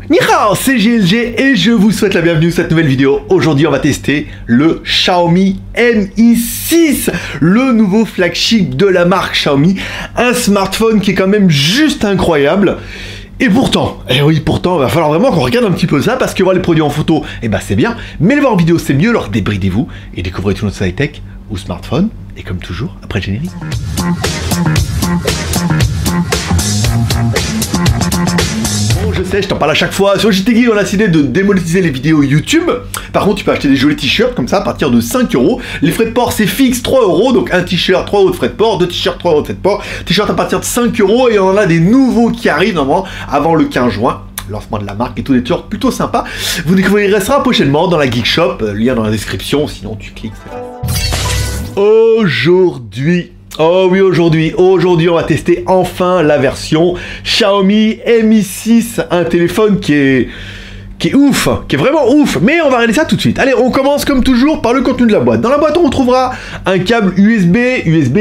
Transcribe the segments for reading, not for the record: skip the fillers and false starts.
Ni hao, c'est GLG et je vous souhaite la bienvenue sur cette nouvelle vidéo. Aujourd'hui, on va tester le Xiaomi Mi 6, le nouveau flagship de la marque Xiaomi. Un smartphone qui est quand même juste incroyable. Et pourtant, il va falloir vraiment qu'on regarde un petit peu ça, parce que voir les produits en photo, c'est bien, mais les voir en vidéo, c'est mieux, alors débridez-vous et découvrez tout notre high-tech ou smartphone, et comme toujours, après le générique. Je sais, je t'en parle à chaque fois. Sur JT Geek, on a décidé de démonétiser les vidéos YouTube. Par contre, tu peux acheter des jolis t-shirts comme ça à partir de 5 €. Les frais de port, c'est fixe 3 €. Donc un t-shirt, 3 € de frais de port. Deux t-shirts, 3 € de frais de port. T-shirt à partir de 5 €. Et on en a des nouveaux qui arrivent normalement avant le 15 juin. Lancement de la marque et tous des t-shirts plutôt sympas. Vous découvrirez ça prochainement dans la Geek Shop. Lien dans la description. Sinon, tu cliques. Aujourd'hui. Oh oui, aujourd'hui, on va tester enfin la version Xiaomi Mi 6, un téléphone qui est ouf, qui est vraiment ouf, mais on va regarder ça tout de suite. Allez, on commence comme toujours par le contenu de la boîte. Dans la boîte, on retrouvera un câble USB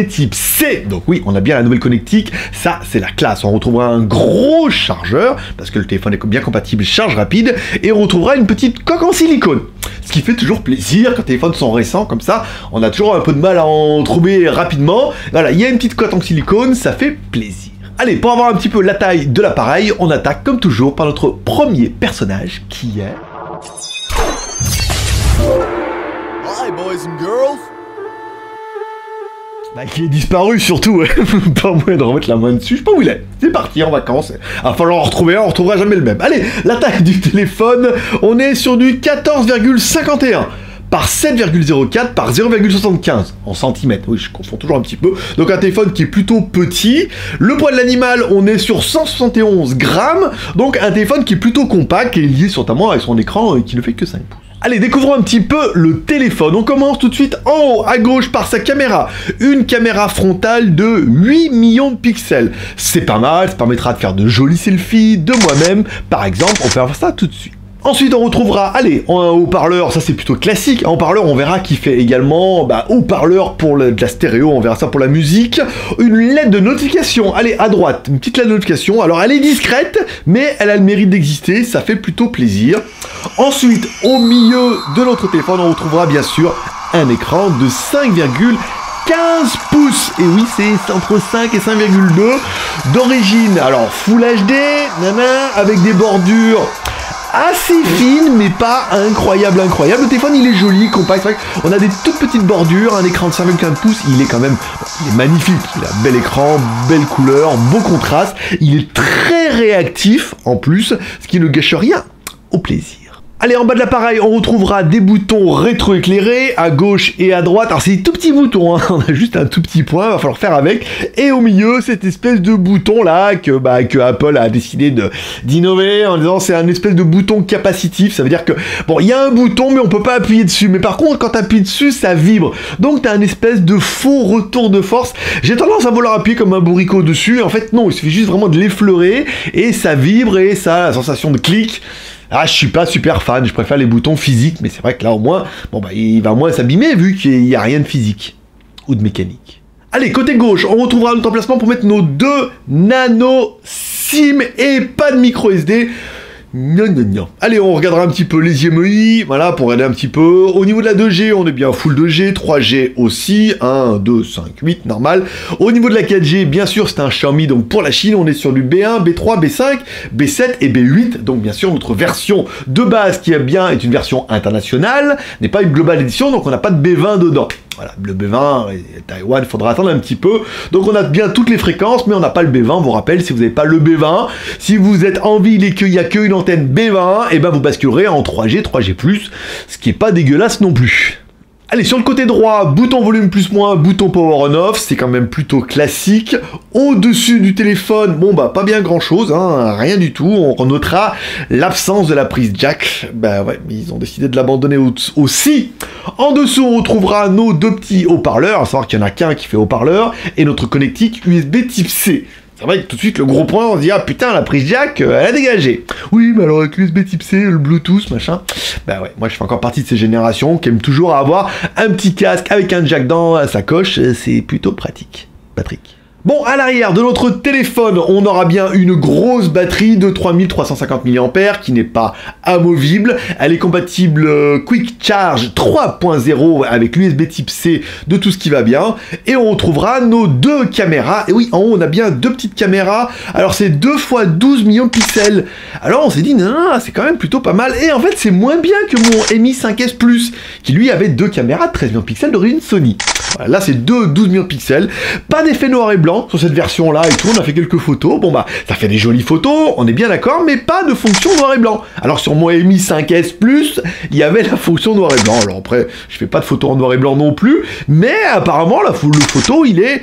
type C. Donc oui, on a bien la nouvelle connectique, ça c'est la classe. On retrouvera un gros chargeur, parce que le téléphone est bien compatible charge rapide, et on retrouvera une petite coque en silicone. Ce qui fait toujours plaisir quand les téléphones sont récents, comme ça, on a toujours un peu de mal à en trouver rapidement. Voilà, il y a une petite coque en silicone, ça fait plaisir. Allez, pour avoir un petit peu la taille de l'appareil, on attaque comme toujours par notre premier personnage qui est... Hi boys and girls. Qui est disparu surtout, pas moyen de remettre la main dessus, je sais pas où il est. C'est parti en vacances, il va falloir en retrouver un, on retrouvera jamais le même. Allez, la taille du téléphone, on est sur du 14,51 par 7,04 par 0,75 en centimètres. Oui, je confonds toujours un petit peu. Donc un téléphone qui est plutôt petit. Le poids de l'animal, on est sur 171 grammes. Donc un téléphone qui est plutôt compact, qui est lié notamment avec son écran qui ne fait que 5 pouces. Allez, découvrons un petit peu le téléphone. On commence tout de suite en haut, à gauche, par sa caméra. Une caméra frontale de 8 millions de pixels. C'est pas mal, ça permettra de faire de jolis selfies de moi-même. Par exemple, on peut faire ça tout de suite. Ensuite, on retrouvera, allez, un haut-parleur, ça c'est plutôt classique. Un haut-parleur, on verra qu'il fait également haut-parleur pour de la stéréo, on verra ça pour la musique. Une LED de notification, allez, à droite, une petite LED de notification. Alors, elle est discrète, mais elle a le mérite d'exister, ça fait plutôt plaisir. Ensuite, au milieu de notre téléphone, on retrouvera bien sûr un écran de 5,15 pouces. Et oui, c'est entre 5 et 5,2 d'origine. Alors, Full HD, avec des bordures assez fine, mais pas incroyable. Le téléphone, il est joli, compact. C'est vrai qu'on a des toutes petites bordures, un écran de 5,15 pouces, il est quand même, il est magnifique. Il a un bel écran, belle couleur, beau contraste. Il est très réactif, en plus, ce qui ne gâche rien au plaisir. Allez, en bas de l'appareil, on retrouvera des boutons rétroéclairés à gauche et à droite. Alors, c'est des tout petits boutons, hein. On a juste un tout petit point, va falloir faire avec. Et au milieu, cette espèce de bouton là que Apple a décidé d'innover en disant c'est un espèce de bouton capacitif. Ça veut dire que, bon, il y a un bouton, mais on peut pas appuyer dessus. Mais par contre, quand tu appuies dessus, ça vibre. Donc, tu as un espèce de faux retour de force. J'ai tendance à vouloir appuyer comme un bourricot dessus. En fait, non, il suffit juste vraiment de l'effleurer et ça vibre et ça a la sensation de clic. Ah, je suis pas super fan, je préfère les boutons physiques, mais c'est vrai que là au moins, il va moins s'abîmer vu qu'il n'y a rien de physique ou de mécanique. Allez, côté gauche, on retrouvera notre emplacement pour mettre nos 2 nano SIM et pas de micro SD. Non. Allez, on regardera un petit peu les IMEI, voilà, pour regarder un petit peu. Au niveau de la 2G, on est bien full 2G, 3G aussi, 1, 2, 5, 8, normal. Au niveau de la 4G, bien sûr, c'est un Xiaomi, donc pour la Chine, on est sur du B1, B3, B5, B7 et B8. Donc bien sûr, notre version de base qui est bien est une version internationale, n'est pas une global édition, donc on n'a pas de B20 dedans. Voilà, le B20, Taïwan, il faudra attendre un petit peu. Donc on a bien toutes les fréquences, mais on n'a pas le B20. On vous rappelle, si vous n'avez pas le B20, si vous êtes en ville et qu'il n'y a qu'une antenne B20, et ben vous basculerez en 3G, 3G+, ce qui est pas dégueulasse non plus. Allez, sur le côté droit, bouton volume plus moins, bouton power on off, c'est quand même plutôt classique. Au-dessus du téléphone, pas bien grand chose, hein, rien du tout. On notera l'absence de la prise jack. Ouais, ils ont décidé de l'abandonner aussi. En dessous, on retrouvera nos 2 petits haut-parleurs, à savoir qu'il n'y en a qu'un qui fait haut-parleur, et notre connectique USB type C. C'est vrai que tout de suite, le gros point, on se dit, ah putain, la prise jack, elle a dégagé. Oui, mais alors avec l'USB type C, le Bluetooth, machin. Ouais, moi je fais encore partie de ces générations qui aiment toujours avoir un petit casque avec un jack dans la sacoche, c'est plutôt pratique. Patrick. Bon, à l'arrière de notre téléphone, on aura bien une grosse batterie de 3350 mAh qui n'est pas amovible. Elle est compatible Quick Charge 3.0 avec l'USB type C de tout ce qui va bien. Et on retrouvera nos deux caméras. Et oui, en haut, on a bien deux petites caméras. Alors, c'est 2 x 12 millions de pixels. Alors, on s'est dit, non, c'est quand même plutôt pas mal. Et en fait, c'est moins bien que mon Mi 5S Plus, qui lui avait deux caméras de 13 millions de pixels d'origine Sony. Voilà, là, c'est 12 millions de pixels. Pas d'effet noir et blanc sur cette version-là et tout. On a fait quelques photos. Bon, bah, ça fait des jolies photos, on est bien d'accord, mais pas de fonction noir et blanc. Alors, sur mon Mi 5S Plus, il y avait la fonction noir et blanc. Alors, après, je fais pas de photos en noir et blanc non plus, mais apparemment, le photo, il est...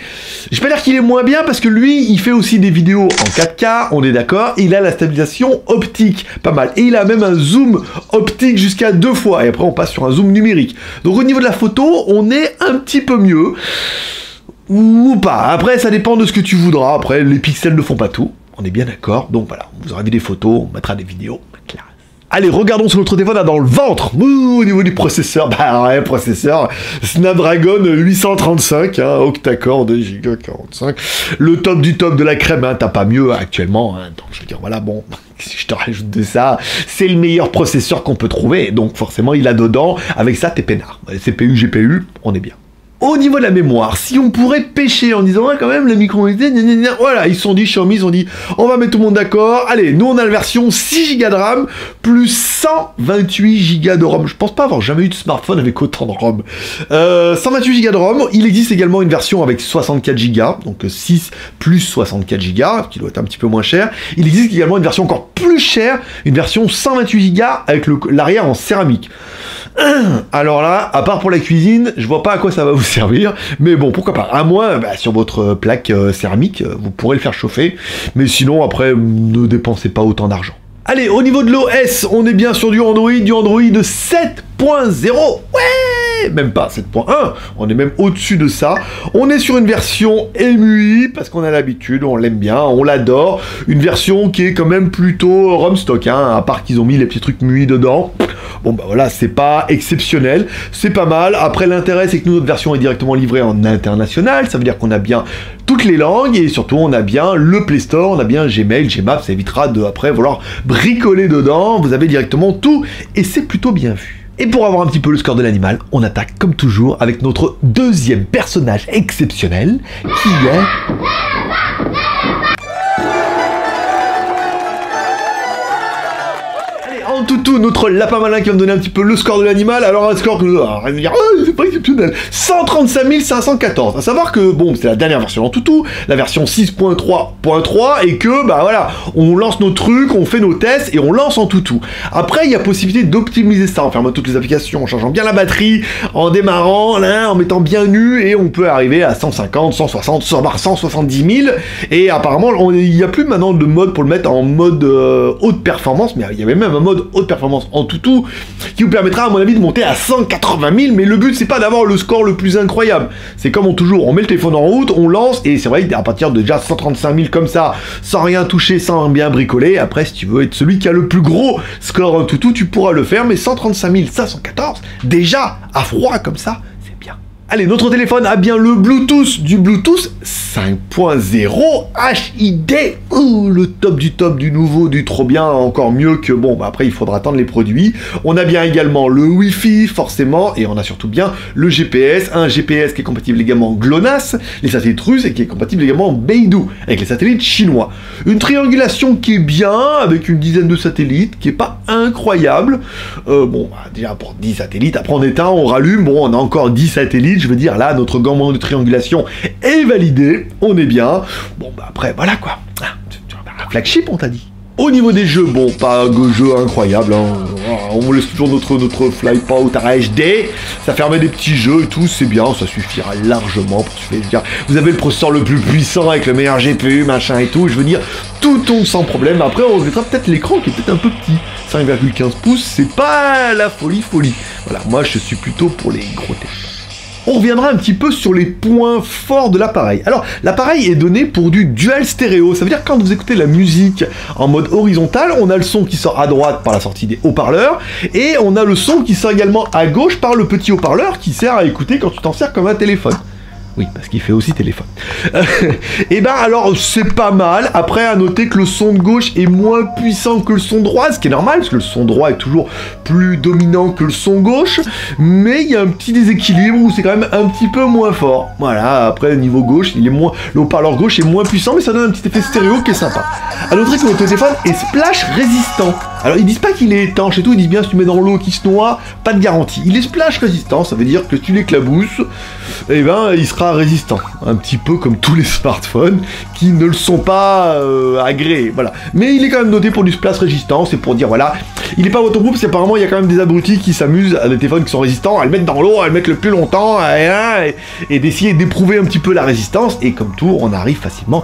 Je vais pas dire qu'il est moins bien, parce que lui, il fait aussi des vidéos en 4K, on est d'accord. Il a la stabilisation optique, pas mal. Et il a même un zoom optique jusqu'à 2 fois. Et après, on passe sur un zoom numérique. Donc, au niveau de la photo, on est un petit peu mieux. Ou pas. Après, ça dépend de ce que tu voudras. Après, les pixels ne font pas tout. On est bien d'accord. Donc voilà, on vous aura vu des photos, on mettra des vidéos. Classe. Allez, regardons sur notre téléphone, là, dans le ventre. Ouh, au niveau du processeur, bah ouais, processeur Snapdragon 835, hein, octa-core, 2 Go 45. Le top du top de la crème, hein, t'as pas mieux actuellement. Hein, donc je veux dire, voilà, bon, si je te rajoute de ça, c'est le meilleur processeur qu'on peut trouver. Donc forcément, il a dedans, avec ça, t'es peinard. CPU, GPU, on est bien. Au niveau de la mémoire, si on pourrait pêcher en disant, ouais, quand même, la micro SD, voilà, ils se sont dit, Xiaomi, ils ont dit, on va mettre tout le monde d'accord. Allez, nous, on a la version 6 Go de RAM, plus 128 Go de ROM. Je pense pas avoir jamais eu de smartphone avec autant de ROM. 128 Go de ROM. Il existe également une version avec 64 Go, donc 6 plus 64 Go, qui doit être un petit peu moins cher. Il existe également une version encore plus chère, une version 128 Go avec l'arrière en céramique. Alors là, à part pour la cuisine, je vois pas à quoi ça va vous servir, mais bon, pourquoi pas. À moins, bah, sur votre plaque céramique, vous pourrez le faire chauffer, mais sinon, après, ne dépensez pas autant d'argent. Allez, au niveau de l'OS, on est bien sur du Android 7.0. Ouais, même pas 7.1, on est même au-dessus de ça. On est sur une version MUI, parce qu'on a l'habitude, on l'aime bien, on l'adore. Une version qui est quand même plutôt ROM stock, hein, à part qu'ils ont mis les petits trucs MUI dedans. Bon bah voilà, c'est pas exceptionnel, c'est pas mal. Après, l'intérêt, c'est que notre version est directement livrée en international, ça veut dire qu'on a bien toutes les langues, et surtout on a bien le Play Store, on a bien Gmail, Gmaps, ça évitera de après vouloir bricoler dedans, vous avez directement tout, et c'est plutôt bien vu. Et pour avoir un petit peu le score de l'animal, on attaque comme toujours avec notre deuxième personnage exceptionnel, qui est... En toutou, notre lapin malin qui va me donner un petit peu le score de l'animal. Alors un score que on va dire, oh, c'est pas exceptionnel. 135 514. À savoir que bon, c'est la dernière version en toutou, la version 6.3.3, et que bah voilà, on lance nos trucs, on fait nos tests et on lance en toutou. Après, il y a possibilité d'optimiser ça en fermant toutes les applications, en changeant bien la batterie, en démarrant, là, en mettant bien nu, et on peut arriver à 150, 160, 170 000. Et apparemment, il n'y a plus maintenant de mode pour le mettre en mode haute performance, mais il y avait même un mode haute performance en toutou qui vous permettra à mon avis de monter à 180 000, mais le but c'est pas d'avoir le score le plus incroyable, c'est comme toujours, on met le téléphone en route, on lance, et c'est vrai qu'à partir de déjà 135 000 comme ça, sans rien toucher, sans bien bricoler, après si tu veux être celui qui a le plus gros score en toutou, tu pourras le faire, mais 135 514, déjà à froid comme ça, c'est bien. Allez, notre téléphone a bien le Bluetooth du Bluetooth 5.0 HID. Ouh, le top du nouveau, du trop bien, encore mieux que... Bon, bah après, il faudra attendre les produits. On a bien également le Wi-Fi, forcément, et on a surtout bien le GPS. Un GPS qui est compatible également GLONASS, les satellites russes, et qui est compatible également Beidou, avec les satellites chinois. Une triangulation qui est bien, avec une dizaine de satellites, qui est pas incroyable. Bon, bah, déjà, pour 10 satellites, après on éteint, on rallume, bon, on a encore 10 satellites, je veux dire, là, notre gamin de triangulation est validé, on est bien. Bon, bah après, voilà quoi. Un flagship, on t'a dit. Au niveau des jeux, bon, pas un jeu incroyable, hein. On laisse toujours notre Flypout HD, ça permet des petits jeux et tout, c'est bien, ça suffira largement pour se faire. Vous avez le processeur le plus puissant avec le meilleur GPU, machin et tout, je veux dire, tout tombe sans problème. Après, on regrettera peut-être l'écran qui est peut-être un peu petit. 5,15 pouces, c'est pas la folie. Voilà, moi je suis plutôt pour les gros tests. On reviendra un petit peu sur les points forts de l'appareil. Alors, l'appareil est donné pour du dual stéréo. Ça veut dire que quand vous écoutez la musique en mode horizontal, on a le son qui sort à droite par la sortie des haut-parleurs, et on a le son qui sort également à gauche par le petit haut-parleur qui sert à écouter quand tu t'en sers comme un téléphone. Oui, parce qu'il fait aussi téléphone. Et ben alors, c'est pas mal. Après, à noter que le son de gauche est moins puissant que le son droit, ce qui est normal, parce que le son droit est toujours plus dominant que le son gauche. Mais il y a un petit déséquilibre où c'est quand même un petit peu moins fort. Voilà, après, au niveau gauche, le haut-parleur gauche est moins puissant, mais ça donne un petit effet stéréo qui est sympa. À noter que votre téléphone est splash résistant. Alors, ils disent pas qu'il est étanche et tout, ils disent bien si tu mets dans l'eau qui se noie, pas de garantie. Il est splash résistant, ça veut dire que tu l'éclabousses, et ben, il sera résistant. Un petit peu comme tous les smartphones qui ne le sont pas agréés, voilà. Mais il est quand même noté pour du splash résistant, c'est pour dire, voilà, il est pas waterproof, parce qu'apparemment, il y a quand même des abrutis qui s'amusent à des téléphones qui sont résistants, à le mettre dans l'eau, à le mettre le plus longtemps, et d'essayer d'éprouver un petit peu la résistance, et comme tout, on arrive facilement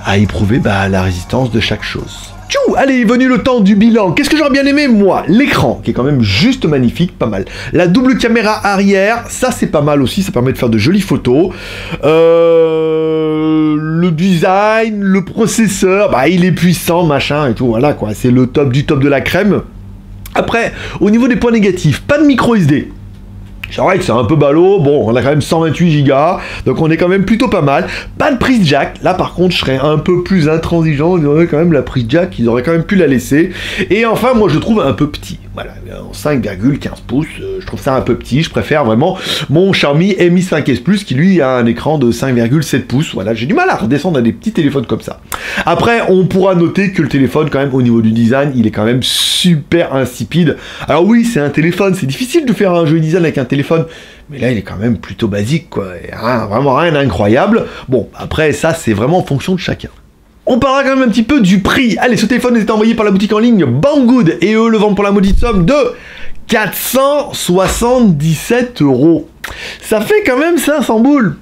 à éprouver la résistance de chaque chose. Tchou, allez, est venu le temps du bilan. Qu'est-ce que j'aurais bien aimé, moi? L'écran, qui est quand même juste magnifique, pas mal. La double caméra arrière, ça c'est pas mal aussi, ça permet de faire de jolies photos. Le design, le processeur, il est puissant, machin et tout, voilà quoi, c'est le top du top de la crème. Après, au niveau des points négatifs, pas de micro SD. C'est vrai que c'est un peu ballot, bon, on a quand même 128 Go, donc on est quand même plutôt pas mal. Pas de prise jack, là par contre je serais un peu plus intransigeant, ils auraient quand même la prise jack, ils auraient quand même pu la laisser. Et enfin, moi je trouve un peu petit, voilà, en 5,15 pouces, je trouve ça un peu petit, je préfère vraiment mon Xiaomi Mi 5S Plus qui lui a un écran de 5,7 pouces, voilà, j'ai du mal à redescendre à des petits téléphones comme ça. Après, on pourra noter que le téléphone quand même au niveau du design, il est quand même super insipide. Alors oui, c'est un téléphone, c'est difficile de faire un joli design avec un téléphone, mais là il est quand même plutôt basique quoi, vraiment rien d'incroyable. Bon, après ça c'est vraiment en fonction de chacun. On parlera quand même un petit peu du prix. Allez, ce téléphone est envoyé par la boutique en ligne Banggood et eux le vendent pour la maudite somme de 477 €. Ça fait quand même 500 boules.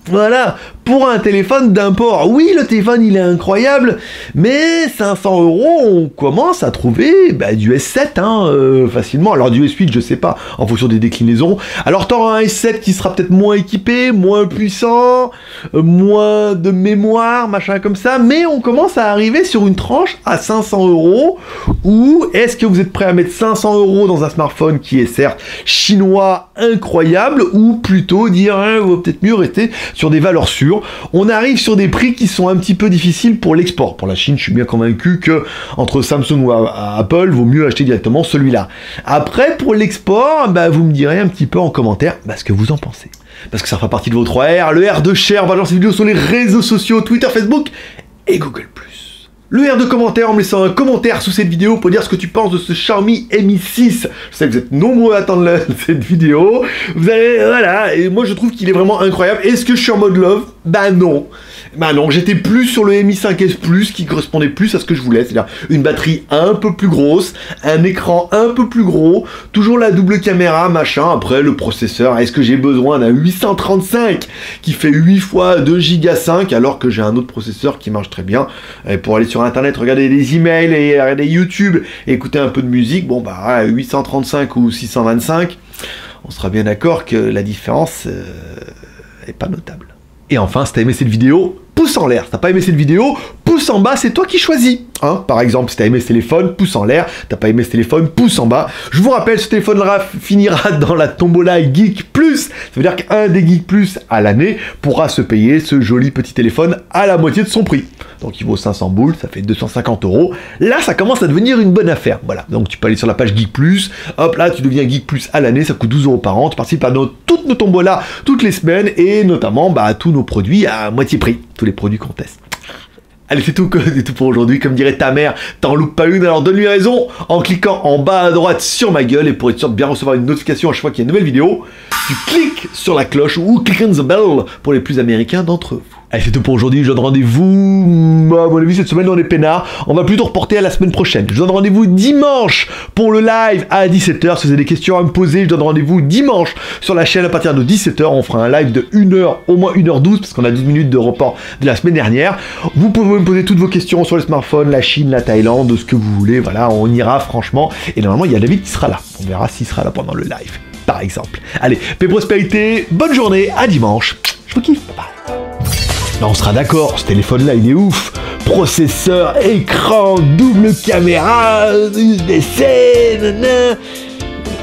Voilà, pour un téléphone d'import. Oui, le téléphone, il est incroyable, mais 500 €, on commence à trouver du S7 facilement. Alors du S8, je sais pas, en fonction des déclinaisons. Alors t'auras un S7 qui sera peut-être moins équipé, moins puissant, moins de mémoire, machin comme ça, mais on commence à arriver sur une tranche à 500 €, ou est-ce que vous êtes prêt à mettre 500 € dans un smartphone qui est certes chinois incroyable, ou plutôt dire, il vaut peut-être mieux rester sur des valeurs sûres. On arrive sur des prix qui sont un petit peu difficiles pour l'export. Pour la Chine, je suis bien convaincu que entre Samsung ou Apple, vaut mieux acheter directement celui-là. Après, pour l'export, vous me direz un petit peu en commentaire ce que vous en pensez. Parce que ça fera partie de vos 3R. Le R de Cher, on va lancer cette vidéo sur les réseaux sociaux, Twitter, Facebook et Google+. Le R de commentaire en me laissant un commentaire sous cette vidéo pour dire ce que tu penses de ce Xiaomi Mi 6. Je sais que vous êtes nombreux à attendre cette vidéo. Vous allez, voilà, et moi je trouve qu'il est vraiment incroyable. Est-ce que je suis en mode love? Non. Non, j'étais plus sur le Mi 5S Plus qui correspondait plus à ce que je voulais, c'est-à-dire une batterie un peu plus grosse, un écran un peu plus gros, toujours la double caméra, machin. Après, le processeur, est-ce que j'ai besoin d'un 835 qui fait 8 fois 2 Go 5 alors que j'ai un autre processeur qui marche très bien? Et pour aller sur internet, regarder des emails et regarder YouTube, et écouter un peu de musique, 835 ou 625, on sera bien d'accord que la différence est pas notable. Et enfin, si t'as aimé cette vidéo, pouce en l'air. Si t'as pas aimé cette vidéo, pouce en bas, c'est toi qui choisis. Par exemple, si t'as aimé ce téléphone, pouce en l'air. T'as pas aimé ce téléphone, pouce en bas. Je vous rappelle, ce téléphone-là finira dans la tombola Geek Plus. Ça veut dire qu'un des Geek Plus à l'année pourra se payer ce joli petit téléphone à la moitié de son prix. Donc il vaut 500 boules, ça fait 250 €. Là, ça commence à devenir une bonne affaire. Voilà, donc tu peux aller sur la page Geek Plus. Hop, là, tu deviens Geek Plus à l'année. Ça coûte 12 € par an. Tu participes à toutes nos tombolas toutes les semaines et notamment à tous nos produits à moitié prix. Tous les produits qu'on teste. Allez, c'est tout pour aujourd'hui. Comme dirait ta mère, t'en loupes pas une, alors donne-lui raison en cliquant en bas à droite sur ma gueule. Et pour être sûr de bien recevoir une notification à chaque fois qu'il y a une nouvelle vidéo, tu cliques sur la cloche ou click on the bell pour les plus américains d'entre vous. Allez, c'est tout pour aujourd'hui. Je donne rendez-vous, à mon avis, cette semaine, on est peinard. On va plutôt reporter à la semaine prochaine. Je donne rendez-vous dimanche pour le live à 17 h. Si vous avez des questions à me poser, je donne rendez-vous dimanche sur la chaîne à partir de 17 h. On fera un live de 1 h, au moins 1 h 12, parce qu'on a 12 minutes de report de la semaine dernière. Vous pouvez me poser toutes vos questions sur les smartphones, la Chine, la Thaïlande, ce que vous voulez. Voilà, on ira franchement. Et normalement, il y a David qui sera là. On verra s'il sera là pendant le live, par exemple. Allez, paix, prospérité, bonne journée, à dimanche. Je vous kiffe, bye bye. Là, on sera d'accord, ce téléphone-là, il est ouf. Processeur, écran, double caméra, USB-C, nanana.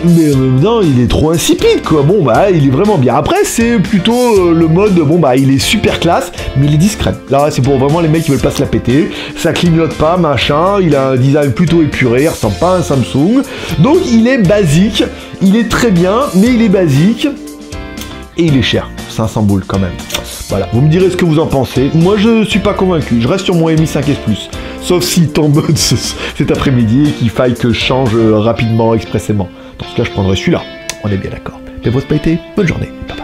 Mais en même temps, il est trop insipide, quoi. Bon, bah, il est vraiment bien. Après, c'est plutôt le mode, bon, bah, il est super classe, mais il est discret. Là, c'est pour vraiment les mecs qui veulent pas se la péter. Ça clignote pas, machin. Il a un design plutôt épuré, il ressemble pas à un Samsung. Donc, il est basique. Il est très bien, mais il est basique. Et il est cher. 500 boules, quand même. Voilà, vous me direz ce que vous en pensez. Moi, je suis pas convaincu. Je reste sur mon Mi 5S Plus. Sauf s'il tombe cet après-midi et qu'il faille que je change rapidement, expressément. Dans ce cas, je prendrai celui-là. On est bien d'accord. Mais vous pas été. Bonne journée. Bye bye.